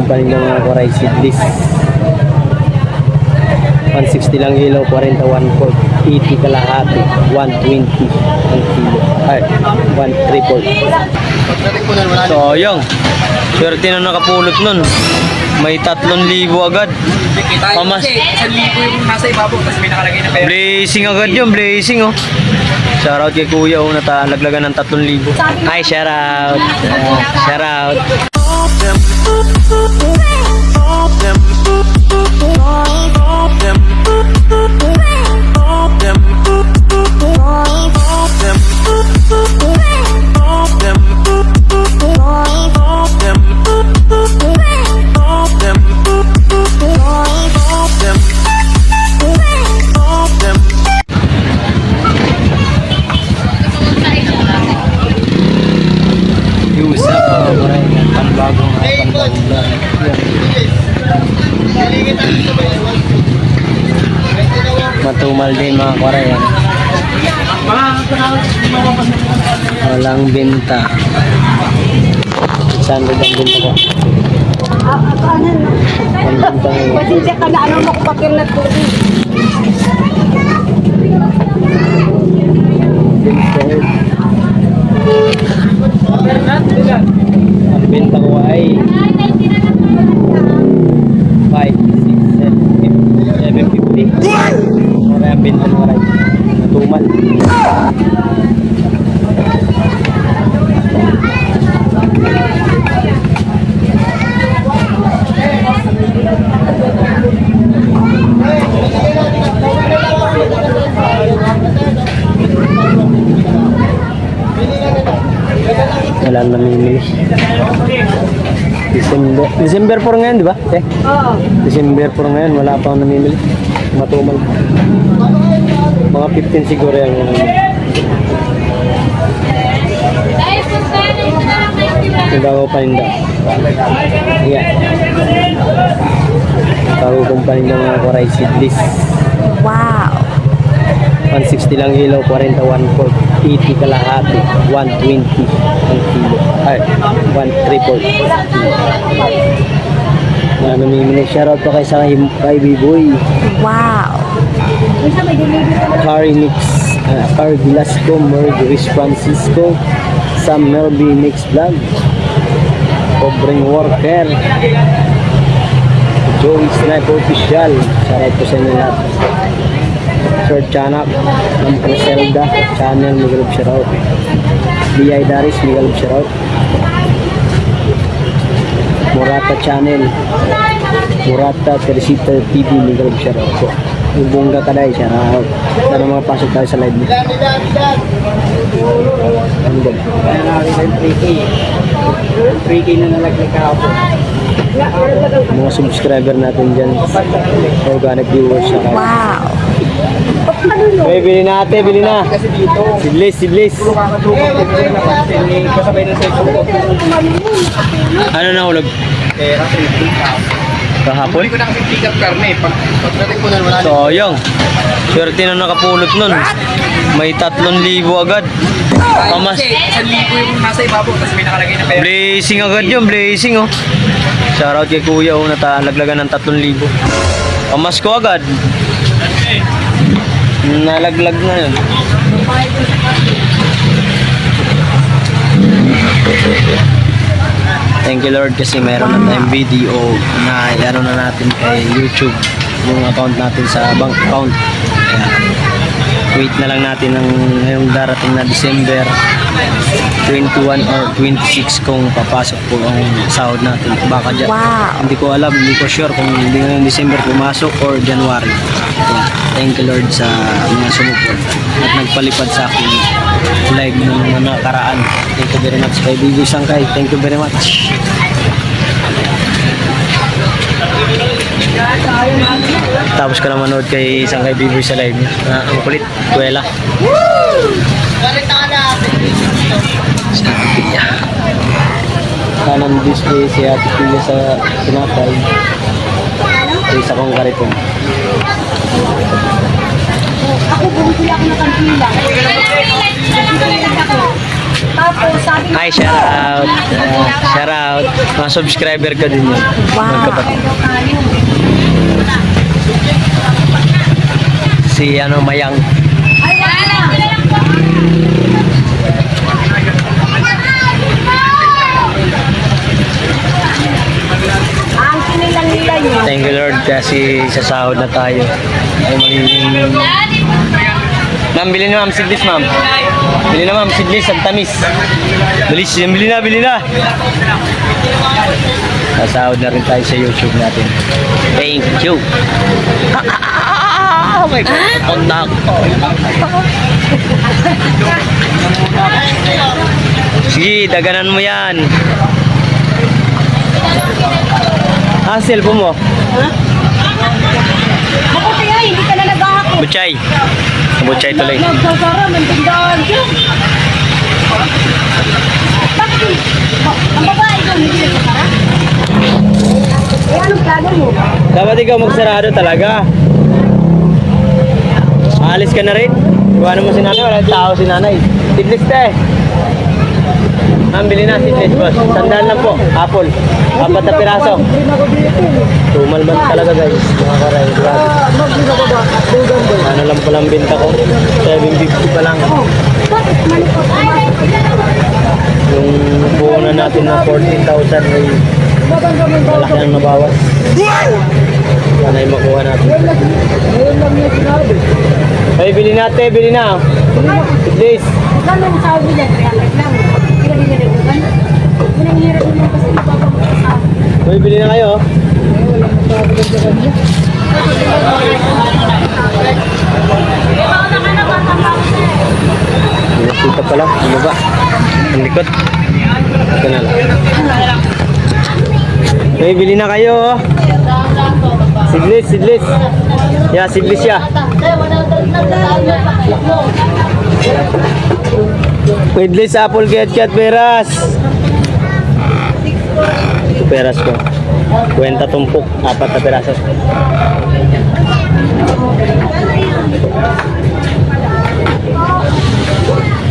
panin ng mga koray seedless. 160 lang ilaw, 41 quart, 80 kalahati, 120 ang kilo. Ay, 134. So, yung swerte na nakapulot nun. May 3,000 agad. Pamas. 1,000 yung nasa ibabaw, tapos may nakalagay na pera. Blazing agad yun, blazing oh. Shoutout kay Kuya oh, natalaglagan ng 3,000. Hi, shoutout. Shoutout. Matumal din mga koray. Walang benta. 600 ang benta ko. Ang benta ko. Pasensya ka na ano makapakil na tubig. Ang benta ko ay 5, 6, 7, 50. Maray ang benta mo rin. Natumal. Wala na namimili. December 4 ngayon, di ba? Oo. December 4 ngayon, wala pa akong namimili. Matumal. Mga 15 siguro yung bago paninda. Yeah. Bago kong paninda mga koray seedless. Wow. 160 lang ilaw, 41 quart, 80 kalahati, 120 ang kilo. Ay, 134. Namimili. Shoutout pa kay B-Boy. Wow. Carrie Mix, Carrie Velasco, Marjorie Francisco, Sam Melby Mix Vlog, Cobring Worker, Joey Sniper Official. Shoutout po sa inyo lahat. Sir Chanak, Ma'am Criselda Channel, Migalog shoutout. B.I. Daris, Migalog shoutout. Murata Channel, Murata Teresita TV, Migalog shoutout po. Yung Bongga Kaday, shoutout. Sana mga pasok tayo sa live niya. Ano ba? Kaya natin yung 3K. 3K na nalaglag ka ako. Mga subscriber natin dyan, organic viewers sa kanya. Wow. Okay, bili na ate, bili na. Kasi dito, Sidlis. puro kakadukot ko na napansin, kasabay ng cellphone ko. Ano na hulog? Pera, 3K. Kahapon? Hindi ko na kasi pick up karne. Pagdating ko na wala. So, yung swerte na nakapulot nun. May 3,000 agad. Pamas. 1,000 yung nasa ibabaw, tapos may nakalagay na pera. Blazing agad yun, blazing oh. Shoutout kay Kuya oh, natalaglagan ng 3,000. Pamas ko agad. Nalaglag na yun. Thank you Lord kasi mayroon na tayong video na ano na natin kay YouTube yung account natin sa bank account. Kaya wait na lang natin ng ngayong darating na December 21 or 26 kung papasok po ang sahod natin. Baka dyan. Wow. Hindi ko alam, hindi ko sure kung hindi ngayong December pumasok or January. Kaya thank you Lord sa mga sumuport at nagpalipad sa akin live ng mga nakaraan. Thank you very much kay Bibi Sangkay. Thank you very much. Tapos ko na manood kay Sangkay Bibi sa live niya. Ang kulit, kuwela. Si Ate Pia. Kanang display si Ate Pia sa tinapay. Isa kong kariton. Ako bumili ako ng kantila. Tapos sabi Hi, shout out. Shout out. Mga subscriber ko din yun. Wow. Magkapatid. Si Mayang. ang kinilang nila yun. Thank you Lord kasi sasahod na tayo. Ay magiging... Ma'am, bili na ma'am, sidlis ma'am. Bili na ma'am, sidlis, ang tamis. Bilis, bili na. Sasahod na rin tayo sa YouTube natin. Thank you. Oh my God, kontak ko. Sige, daganan mo yan. Cellphone mo. Mabuti nga, hindi ka na nag-ahako. Butchay. Butchay tuloy. Nagsasara, nantindahan siya. Bakit? Ang babae doon, hindi nagsasara? Eh, anong plano mo? Dapat ikaw magsarado talaga. Alis ka na rin. Iwanan mo si nanay. Walang tao si nanay. Sidlis te. Ma'am, bili na sidlis boss. Sandal lang po. Apple. 4 na piraso. Tumal man talaga guys. Mga karay. Ano lang po lang binta ko. 750 pa lang. Bakit malikot? Yung buo na natin na 14,000 ay malaki ang nabawas. Sana ay makuha natin. Ay, bili na. Sidlis. Ganun sabi niya, 300 lang. Hindi ka dinilibugan. Hinahirap mo kasi mapapagkakasama. Uy, bili na kayo. Nakita pala, ano ba? Ang likod. Ito na lang. Uy, bili na kayo. Sidlis. Yeah, sidlis siya. Sidlis, apple, ket, peras. Ito peras ko. Kwenta tumpok, 4 na peraso.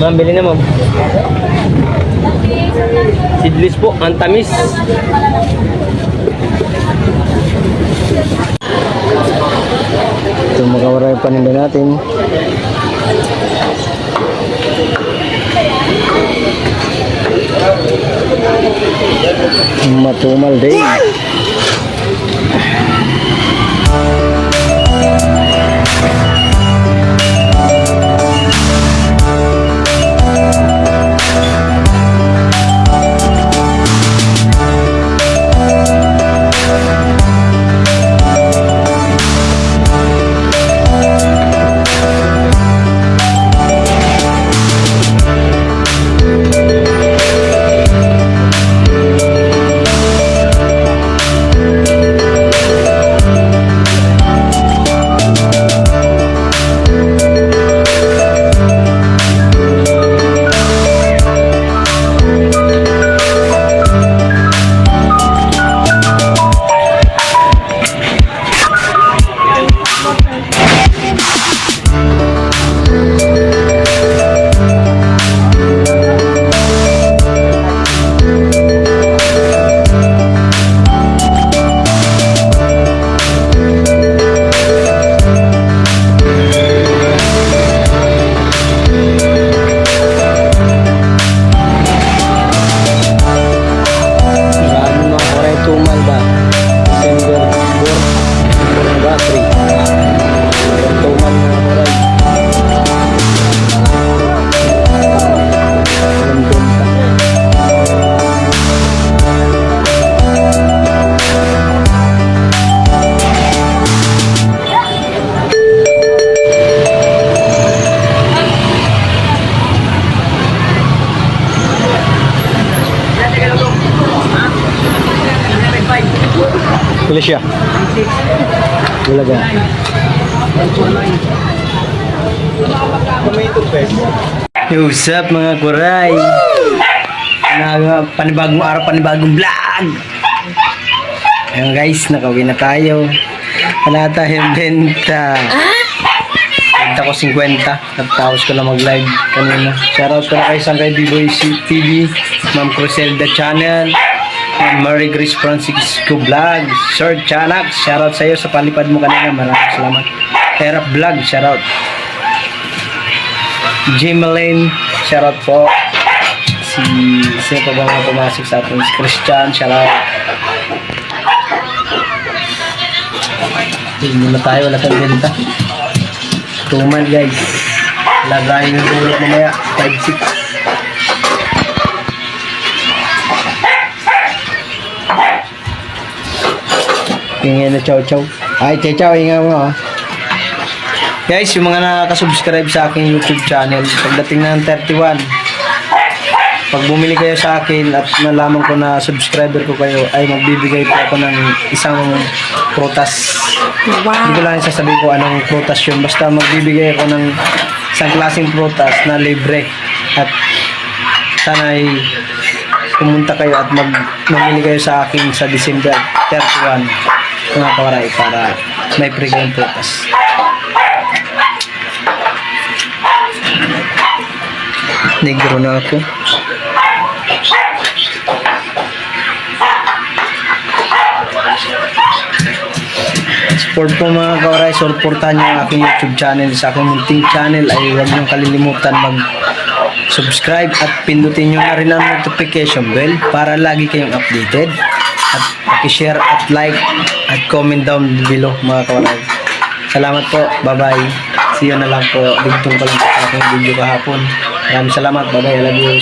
Ma'am, bili na ma'am. Sidlis po, ang tamis. Ito makawara yung paninda natin. Matumal din. Pila siya? Bulaga. Yo, what's up mga kuray? Panibagong araw, panibagong vlog. Ayun guys, nakauwi na tayo. Wala tayong benta. Kita ko 50. Tapos ko na mag-live kanina. Shoutout ko na kay Sangkay B-Boy TV, Ma'am Criselda Channel, Ma'am Mary Grace Francisco Vlog, Sir Chanak, shoutout sa iyo sa palipad mo kanina. Maraming salamat. Erap Vlog, shoutout. Jimeline, shoutout po. Sino pa ba mga pumasok sa atin? Si Christian, shoutout. Hindi na tayo, wala kang benta. Tuman guys. Lagayin yung tulog mamaya. 5-6. Tingin na chow chow. Ay, chow, hinga mo. Guys, yung mga nakaka-subscribe sa aking YouTube channel, pagdating ng 31, pag bumili kayo sa akin at nalaman ko na subscriber ko kayo, ay magbibigay po ako ng isang prutas. Hindi ko lang sasabihin ko anong prutas yun. Basta magbibigay ako ng isang klaseng prutas na libre. At sana ay pumunta kayo at mamili kayo sa akin sa December 31 mga kawaray para may free kayong prutas. Negro na ako. Support po mga kawaray, supportan nyo ang aking YouTube channel. Sa aking munting channel ay huwag nyo kalilimutan mag-subscribe at pindutin nyo na rin ang notification bell para lagi kayong updated. At pakishare at like at comment down below mga kawaray. Salamat po, bye bye. See you na lang po. Digtong ko lang sa aking video kahapon. Maraming salamat, bye bye, I love you.